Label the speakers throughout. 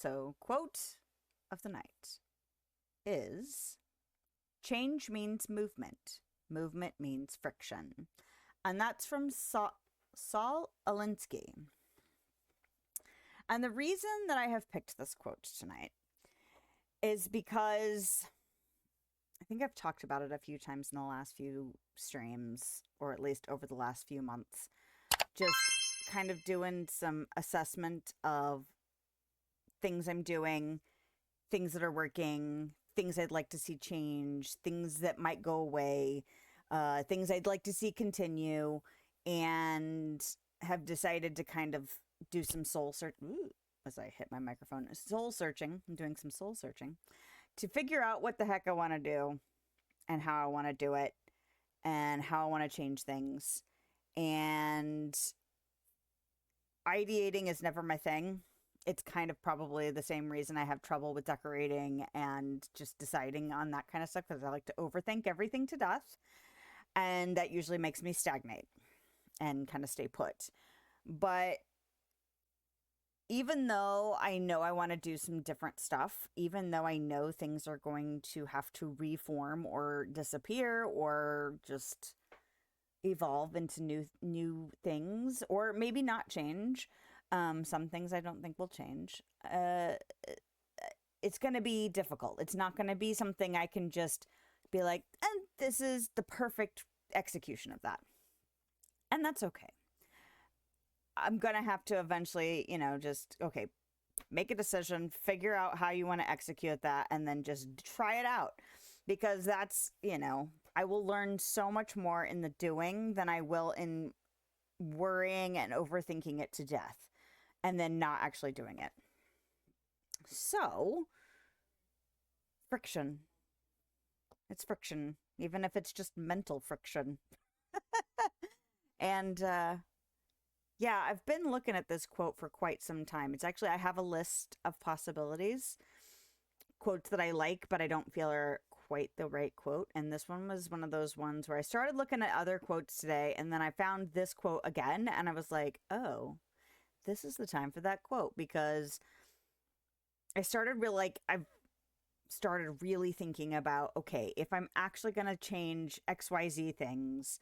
Speaker 1: So, quote of the night is, change means movement. Movement means friction. And that's from Saul Alinsky. And the reason that I have picked this quote tonight is because I think I've talked about it a few times in the last few streams, or at least over the last few months. Just kind of doing some assessment of things I'm doing, things that are working, things I'd like to see change, things that might go away, things I'd like to see continue, and have decided to kind of do some soul search. As I hit my microphone, soul searching. I'm doing some soul searching to figure out what the heck I want to do and how I want to do it and how I want to change things. And ideating is never my thing. It's kind of probably the same reason I have trouble with decorating and just deciding on that kind of stuff, because I like to overthink everything to death. And that usually makes me stagnate and kind of stay put. But even though I know I want to do some different stuff, even though I know things are going to have to reform or disappear or just evolve into new things, or maybe not change, some things I don't think will change, it's going to be difficult. It's not going to be something I can just be like, and this is the perfect execution of that. And that's okay. I'm going to have to eventually, just, okay, make a decision, figure out how you want to execute that, and then just try it out. Because that's, I will learn so much more in the doing than I will in worrying and overthinking it to death and then not actually doing it. So, friction. It's friction, even if it's just mental friction. And, yeah, I've been looking at this quote for quite some time. It's actually, I have a list of possibilities, quotes that I like, but I don't feel are quite the right quote. And this one was one of those ones where I started looking at other quotes today, and then I found this quote again, and I was like, oh, this is the time for that quote, because I've started really thinking about, okay, if I'm actually going to change XYZ things,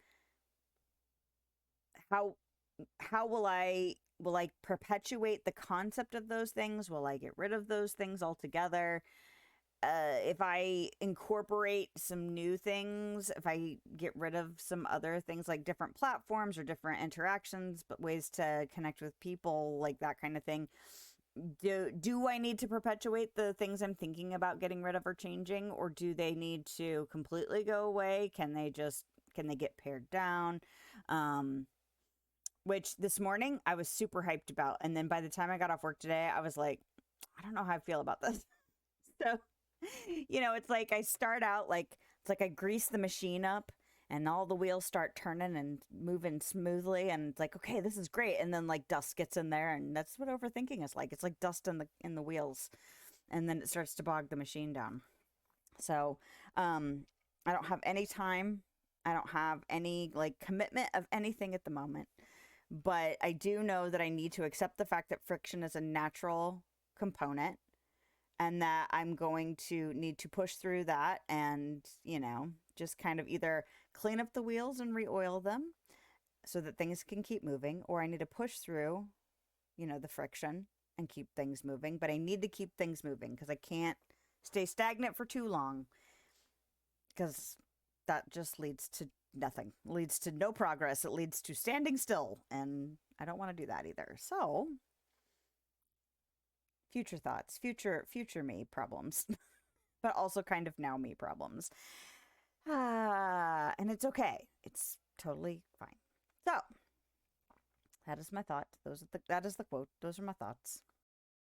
Speaker 1: how will I perpetuate the concept of those things? Will I get rid of those things altogether? If I incorporate some new things, if I get rid of some other things like different platforms or different interactions, but ways to connect with people, like that kind of thing, do I need to perpetuate the things I'm thinking about getting rid of or changing, or do they need to completely go away? Can they get pared down? Which this morning I was super hyped about. And then by the time I got off work today, I was like, I don't know how I feel about this. So, it's like I start out it's like I grease the machine up and all the wheels start turning and moving smoothly. And it's like, okay, this is great. And then like dust gets in there, and that's what overthinking is like. It's like dust in the wheels, and then it starts to bog the machine down. So, I don't have any time. I don't have any commitment of anything at the moment. But I do know that I need to accept the fact that friction is a natural component, and that I'm going to need to push through that and, just kind of either clean up the wheels and re-oil them so that things can keep moving, or I need to push through, the friction and keep things moving. But I need to keep things moving because I can't stay stagnant for too long, because that just leads to nothing. It leads to no progress. It leads to standing still, and I don't want to do that either. So, future thoughts, future me problems, but also kind of now me problems. And it's okay. It's totally fine. So, that is my thought. That is the quote. Those are my thoughts.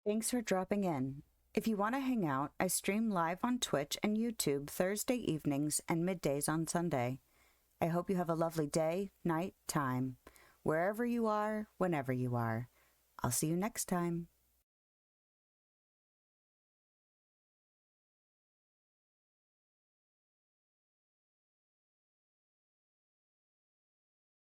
Speaker 1: Thanks for dropping in. If you want to hang out, I stream live on Twitch and YouTube Thursday evenings and middays on Sunday. I hope you have a lovely day, night, time, wherever you are, whenever you are. I'll see you next time.